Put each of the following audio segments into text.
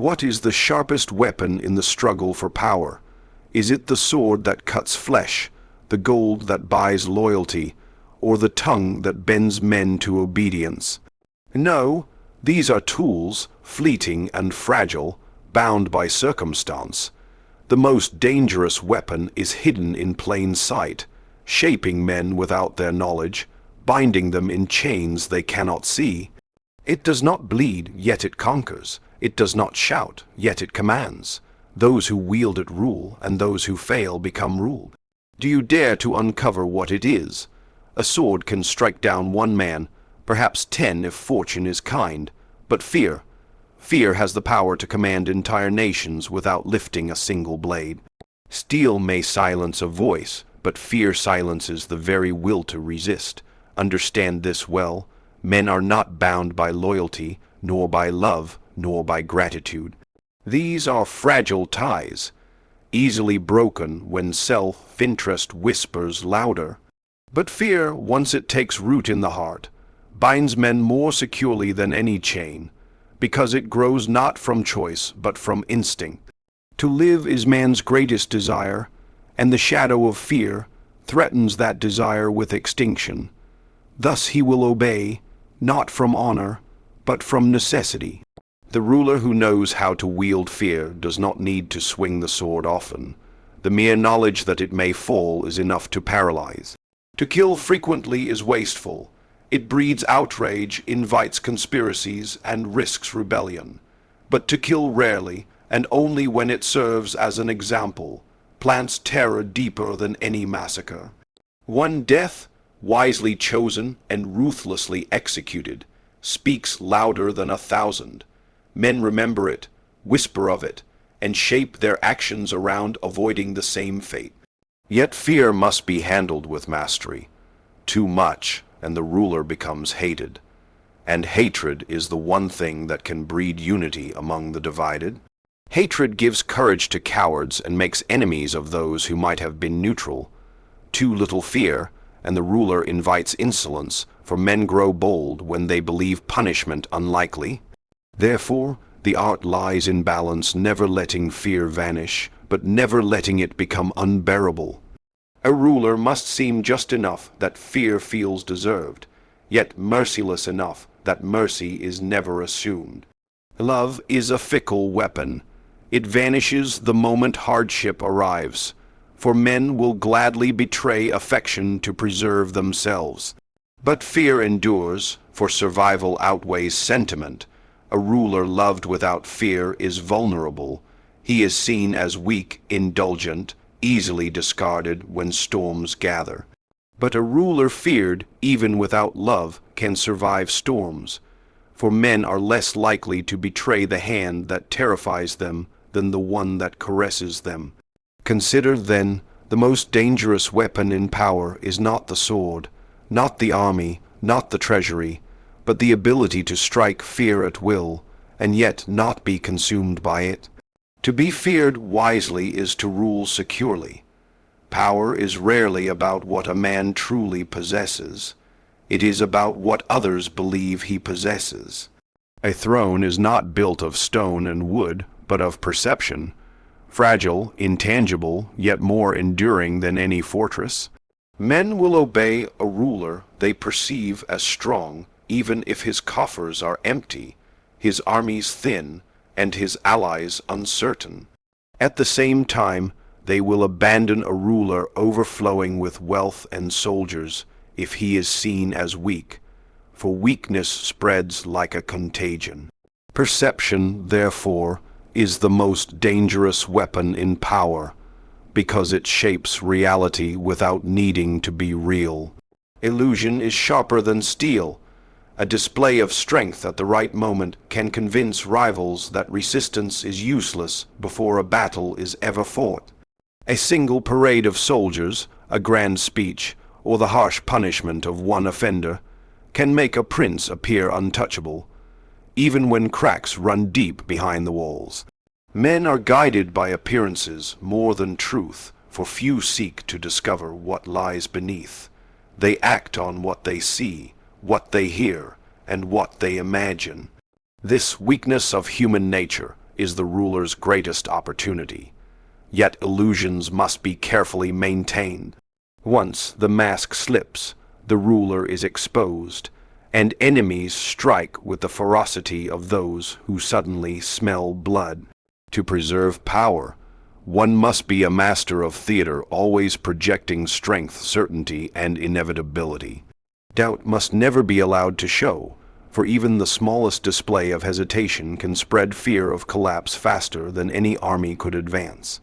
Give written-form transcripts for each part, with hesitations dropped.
What is the sharpest weapon in the struggle for power? Is it the sword that cuts flesh, the gold that buys loyalty, or the tongue that bends men to obedience? No, these are tools, fleeting and fragile, bound by circumstance. The most dangerous weapon is hidden in plain sight, shaping men without their knowledge, binding them in chains they cannot see. It does not bleed, yet it conquers. It does not shout, yet it commands. Those who wield it rule, and those who fail become ruled. Do you dare to uncover what it is? A sword can strike down one man, perhaps 10 if fortune is kind, but fear has the power to command entire nations without lifting a single blade. Steel may silence a voice, but fear silences the very will to resist. Understand this well. Men are not bound by loyalty, nor by love, nor by gratitude. These are fragile ties, easily broken when self-interest whispers louder. But fear, once it takes root in the heart, binds men more securely than any chain, because it grows not from choice, but from instinct. To live is man's greatest desire, and the shadow of fear threatens that desire with extinction. Thus he will obey, not from honor, but from necessity. The ruler who knows how to wield fear does not need to swing the sword often. The mere knowledge that it may fall is enough to paralyze. To kill frequently is wasteful. It breeds outrage, invites conspiracies, and risks rebellion. But to kill rarely, and only when it serves as an example, plants terror deeper than any massacre. One death, wisely chosen and ruthlessly executed, speaks louder than 1,000. Men remember it, whisper of it, and shape their actions around avoiding the same fate. Yet fear must be handled with mastery. Too much, and the ruler becomes hated. And hatred is the one thing that can breed unity among the divided. Hatred gives courage to cowards and makes enemies of those who might have been neutral. Too little fear, and the ruler invites insolence, for men grow bold when they believe punishment unlikely. Therefore, the art lies in balance, never letting fear vanish, but never letting it become unbearable. A ruler must seem just enough that fear feels deserved, yet merciless enough that mercy is never assumed. Love is a fickle weapon. It vanishes the moment hardship arrives, for men will gladly betray affection to preserve themselves. But fear endures, for survival outweighs sentiment. A ruler loved without fear is vulnerable. He is seen as weak, indulgent, easily discarded when storms gather. But a ruler feared, even without love, can survive storms, for men are less likely to betray the hand that terrifies them than the one that caresses them. Consider, then, the most dangerous weapon in power is not the sword, not the army, not the treasury, but the ability to strike fear at will, and yet not be consumed by it. To be feared wisely is to rule securely. Power is rarely about what a man truly possesses. It is about what others believe he possesses. A throne is not built of stone and wood, but of perception, fragile, intangible, yet more enduring than any fortress. Men will obey a ruler they perceive as strong, even if his coffers are empty, his armies thin, and his allies uncertain. At the same time, they will abandon a ruler overflowing with wealth and soldiers if he is seen as weak, for weakness spreads like a contagion. Perception, therefore, is the most dangerous weapon in power, because it shapes reality without needing to be real. Illusion is sharper than steel. A display of strength at the right moment can convince rivals that resistance is useless before a battle is ever fought. A single parade of soldiers, a grand speech, or the harsh punishment of one offender can make a prince appear untouchable, even when cracks run deep behind the walls. Men are guided by appearances more than truth, for few seek to discover what lies beneath. They act on what they see, what they hear, and what they imagine. This weakness of human nature is the ruler's greatest opportunity. Yet illusions must be carefully maintained. Once the mask slips, the ruler is exposed, and enemies strike with the ferocity of those who suddenly smell blood. To preserve power, one must be a master of theater, always projecting strength, certainty, and inevitability. Doubt must never be allowed to show, for even the smallest display of hesitation can spread fear of collapse faster than any army could advance.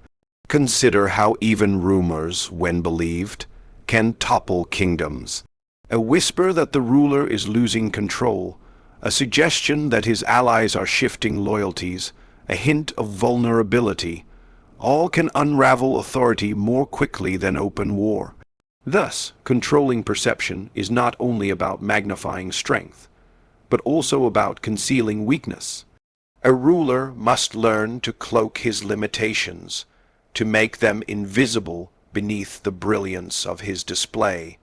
Consider how even rumors, when believed, can topple kingdoms. A whisper that the ruler is losing control, a suggestion that his allies are shifting loyalties, a hint of vulnerability, all can unravel authority more quickly than open war. Thus, controlling perception is not only about magnifying strength, but also about concealing weakness. A ruler must learn to cloak his limitations, to make them invisible beneath the brilliance of his display,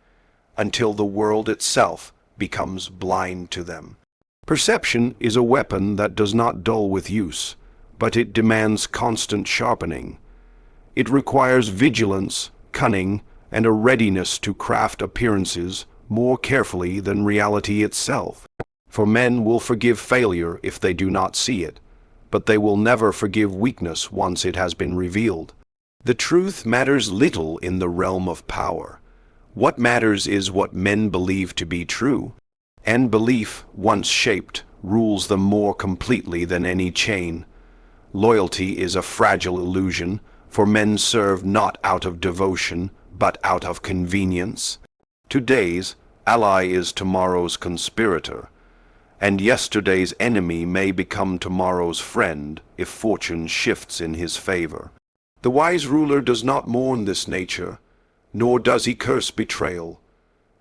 until the world itself becomes blind to them. Perception is a weapon that does not dull with use, but it demands constant sharpening. It requires vigilance, cunning, and a readiness to craft appearances more carefully than reality itself. For men will forgive failure if they do not see it, but they will never forgive weakness once it has been revealed. The truth matters little in the realm of power. What matters is what men believe to be true, and belief, once shaped, rules them more completely than any chain. Loyalty is a fragile illusion, for men serve not out of devotion, but out of convenience. Today's ally is tomorrow's conspirator, and yesterday's enemy may become tomorrow's friend if fortune shifts in his favor. The wise ruler does not mourn this nature, nor does he curse betrayal.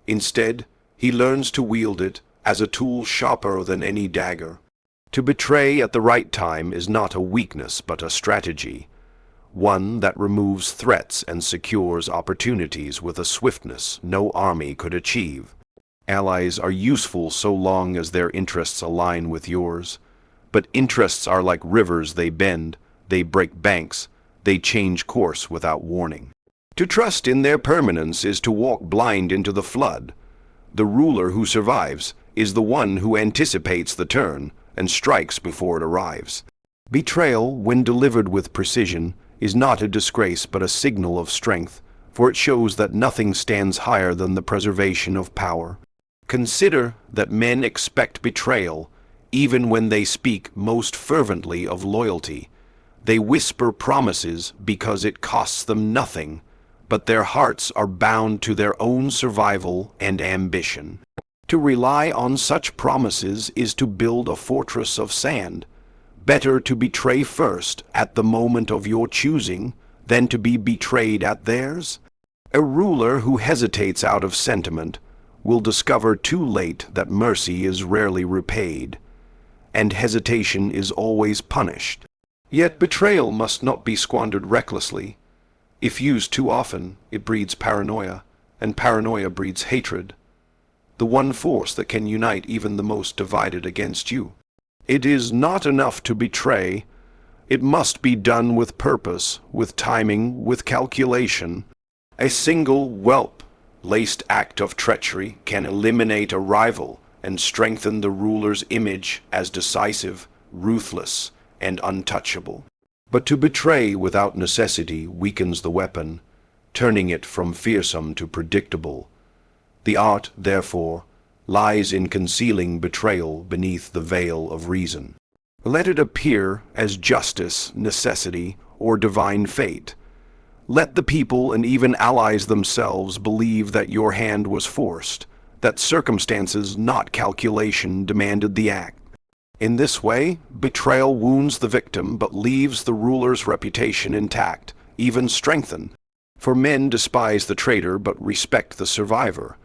Instead, he learns to wield it as a tool sharper than any dagger. To betray at the right time is not a weakness but a strategy, one that removes threats and secures opportunities with a swiftness no army could achieve. Allies are useful so long as their interests align with yours, but interests are like rivers: they bend, they break banks, they change course without warning. To trust in their permanence is to walk blind into the flood. The ruler who survives is the one who anticipates the turn and strikes before it arrives. Betrayal, when delivered with precision, is not a disgrace but a signal of strength, for it shows that nothing stands higher than the preservation of power. Consider that men expect betrayal even when they speak most fervently of loyalty. They whisper promises because it costs them nothing, but their hearts are bound to their own survival and ambition. To rely on such promises is to build a fortress of sand. Better to betray first at the moment of your choosing than to be betrayed at theirs. A ruler who hesitates out of sentiment will discover too late that mercy is rarely repaid, and hesitation is always punished. Yet betrayal must not be squandered recklessly. If used too often, it breeds paranoia, and paranoia breeds hatred, the one force that can unite even the most divided against you. It is not enough to betray. It must be done with purpose, with timing, with calculation. A single whelp-laced act of treachery can eliminate a rival and strengthen the ruler's image as decisive, ruthless, and untouchable. But to betray without necessity weakens the weapon, turning it from fearsome to predictable. The art, therefore, lies in concealing betrayal beneath the veil of reason. Let it appear as justice, necessity, or divine fate. Let the people and even allies themselves believe that your hand was forced, that circumstances, not calculation, demanded the act. In this way, betrayal wounds the victim but leaves the ruler's reputation intact, even strengthened. For men despise the traitor but respect the survivor.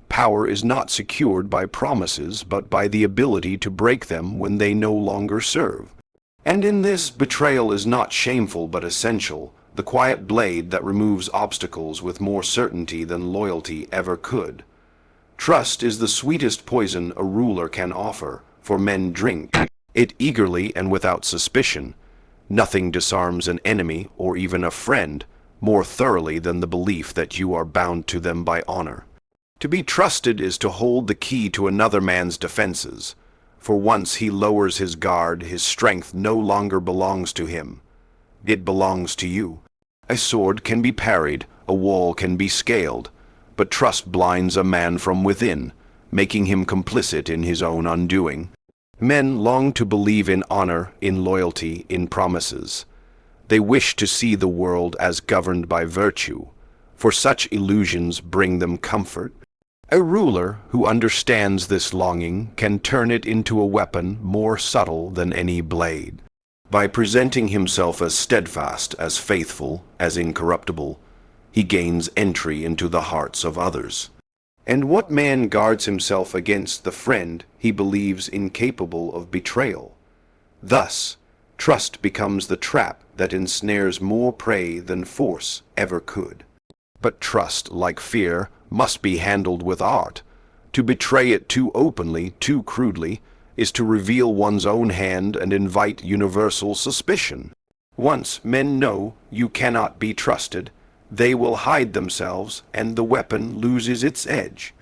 Power is not secured by promises but by the ability to break them when they no longer serve. And in this, betrayal is not shameful but essential, the quiet blade that removes obstacles with more certainty than loyalty ever could. Trust is the sweetest poison a ruler can offer, for men drink it eagerly and without suspicion, Nothing disarms an enemy or even a friend more thoroughly than the belief that you are bound to them by honor. To be trusted is to hold the key to another man's defenses, for once he lowers his guard, his strength no longer belongs to him. It belongs to you. A sword can be parried, a wall can be scaled, but trust blinds a man from within, making him complicit in his own undoing. Men long to believe in honor, in loyalty, in promises. They wish to see the world as governed by virtue, for such illusions bring them comfort. A ruler who understands this longing can turn it into a weapon more subtle than any blade. By presenting himself as steadfast, as faithful, as incorruptible, he gains entry into the hearts of others. And what man guards himself against the friend he believes incapable of betrayal? Thus, trust becomes the trap that ensnares more prey than force ever could. But trust, like fear, must be handled with art. To betray it too openly, too crudely, is to reveal one's own hand and invite universal suspicion. Once men know you cannot be trusted, they will hide themselves, and the weapon loses its edge.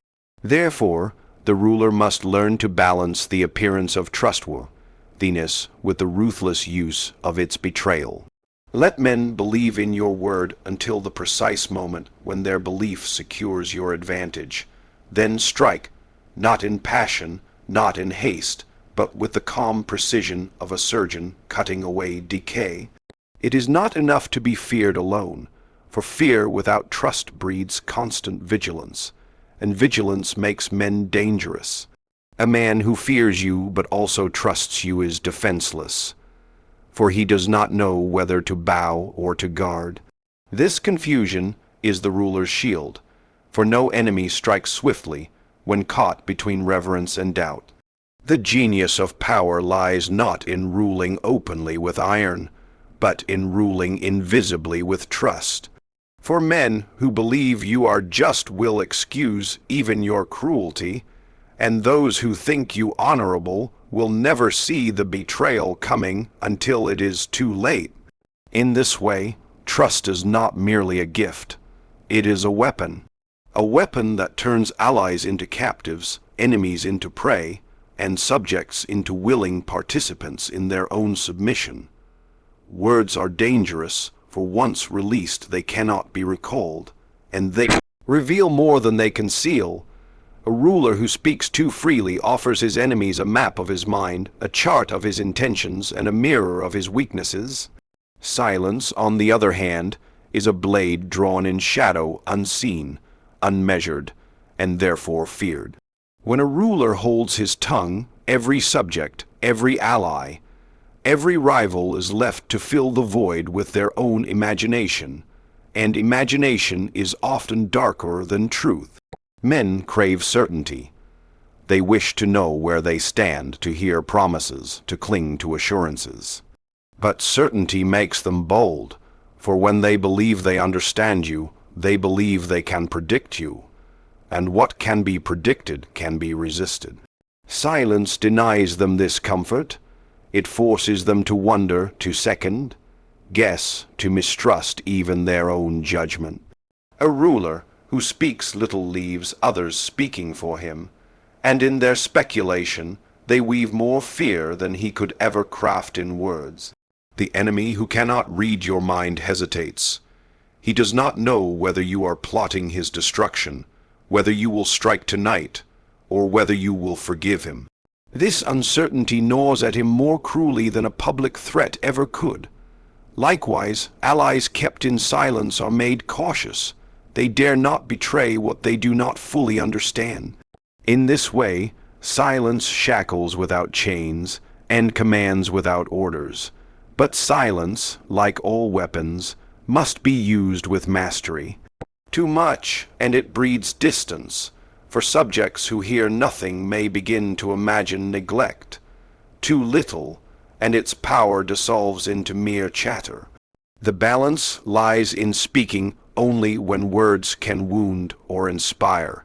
Therefore, the ruler must learn to balance the appearance of trustworthiness with the ruthless use of its betrayal. Let men believe in your word until the precise moment when their belief secures your advantage. Then strike, not in passion, not in haste, but with the calm precision of a surgeon cutting away decay. It is not enough to be feared alone, for fear without trust breeds constant vigilance, and vigilance makes men dangerous. A man who fears you but also trusts you is defenseless, for he does not know whether to bow or to guard. This confusion is the ruler's shield, for no enemy strikes swiftly when caught between reverence and doubt. The genius of power lies not in ruling openly with iron, but in ruling invisibly with trust. For men who believe you are just will excuse even your cruelty, and those who think you honorable will never see the betrayal coming until it is too late. In this way, trust is not merely a gift. It is a weapon that turns allies into captives, enemies into prey, and subjects into willing participants in their own submission. Words are dangerous, for once released they cannot be recalled, and they reveal more than they conceal. A ruler who speaks too freely offers his enemies a map of his mind, a chart of his intentions, and a mirror of his weaknesses. Silence, on the other hand, is a blade drawn in shadow, unseen, unmeasured, and therefore feared. When a ruler holds his tongue, every subject, every ally, every rival is left to fill the void with their own imagination, and imagination is often darker than truth. Men crave certainty. They wish to know where they stand, to hear promises, to cling to assurances. But certainty makes them bold, for when they believe they understand you, they believe they can predict you, and what can be predicted can be resisted. Silence denies them this comfort. It forces them to wonder, to second, guess, to mistrust even their own judgment. A ruler who speaks little leaves others speaking for him, and in their speculation they weave more fear than he could ever craft in words. The enemy who cannot read your mind hesitates. He does not know whether you are plotting his destruction, whether you will strike tonight, or whether you will forgive him. This uncertainty gnaws at him more cruelly than a public threat ever could. Likewise, allies kept in silence are made cautious. They dare not betray what they do not fully understand. In this way, silence shackles without chains, and commands without orders. But silence, like all weapons, must be used with mastery. Too much, and it breeds distance, for subjects who hear nothing may begin to imagine neglect. Too little, and its power dissolves into mere chatter. The balance lies in speaking only when words can wound or inspire,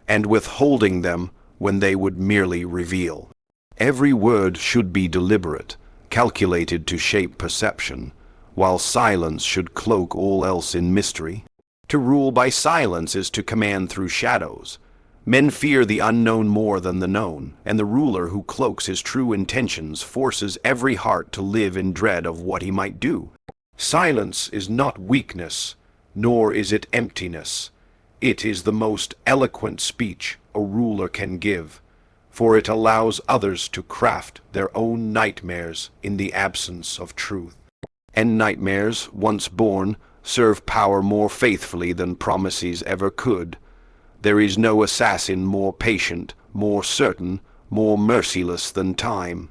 and withholding them when they would merely reveal. Every word should be deliberate, calculated to shape perception, while silence should cloak all else in mystery. To rule by silence is to command through shadows. Men fear the unknown more than the known, and the ruler who cloaks his true intentions forces every heart to live in dread of what he might do. Silence is not weakness, nor is it emptiness. It is the most eloquent speech a ruler can give, for it allows others to craft their own nightmares in the absence of truth. And nightmares, once born, serve power more faithfully than promises ever could. There is no assassin more patient, more certain, more merciless than time.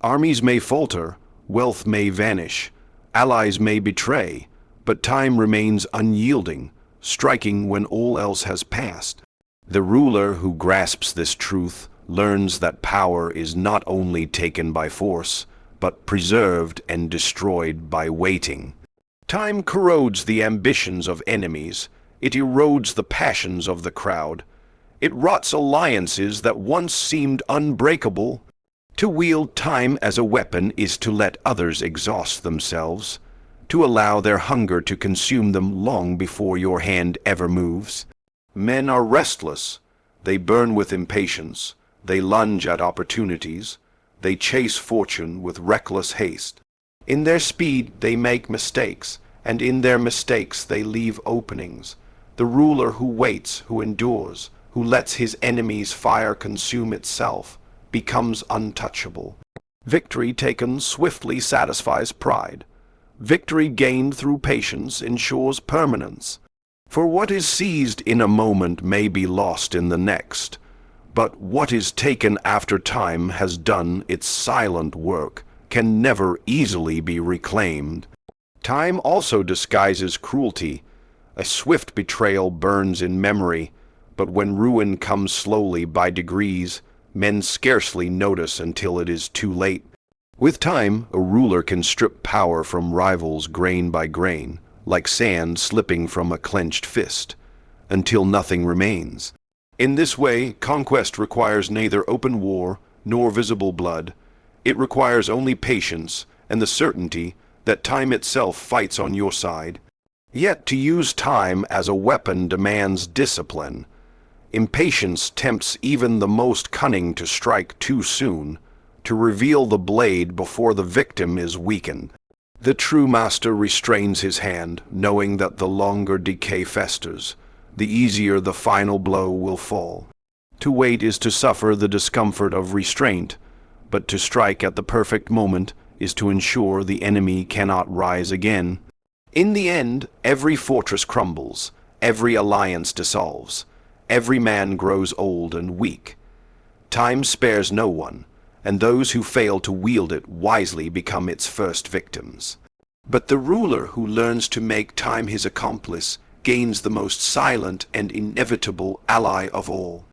Armies may falter, wealth may vanish, allies may betray, but time remains unyielding, striking when all else has passed. The ruler who grasps this truth learns that power is not only taken by force, but preserved and destroyed by waiting. Time corrodes the ambitions of enemies. It erodes the passions of the crowd. It rots alliances that once seemed unbreakable. To wield time as a weapon is to let others exhaust themselves, to allow their hunger to consume them long before your hand ever moves. Men are restless. They burn with impatience. They lunge at opportunities. They chase fortune with reckless haste. In their speed they make mistakes, and in their mistakes they leave openings. The ruler who waits, who endures, who lets his enemy's fire consume itself, becomes untouchable. Victory taken swiftly satisfies pride. Victory gained through patience ensures permanence. For what is seized in a moment may be lost in the next, but what is taken after time has done its silent work can never easily be reclaimed. Time also disguises cruelty. A swift betrayal burns in memory, but when ruin comes slowly by degrees, men scarcely notice until it is too late. With time, a ruler can strip power from rivals grain by grain, like sand slipping from a clenched fist, until nothing remains. In this way, conquest requires neither open war nor visible blood. It requires only patience and the certainty that time itself fights on your side. Yet to use time as a weapon demands discipline. Impatience tempts even the most cunning to strike too soon, to reveal the blade before the victim is weakened. The true master restrains his hand, knowing that the longer decay festers, the easier the final blow will fall. To wait is to suffer the discomfort of restraint, but to strike at the perfect moment is to ensure the enemy cannot rise again. In the end, every fortress crumbles, every alliance dissolves, every man grows old and weak. Time spares no one, and those who fail to wield it wisely become its first victims. But the ruler who learns to make time his accomplice gains the most silent and inevitable ally of all.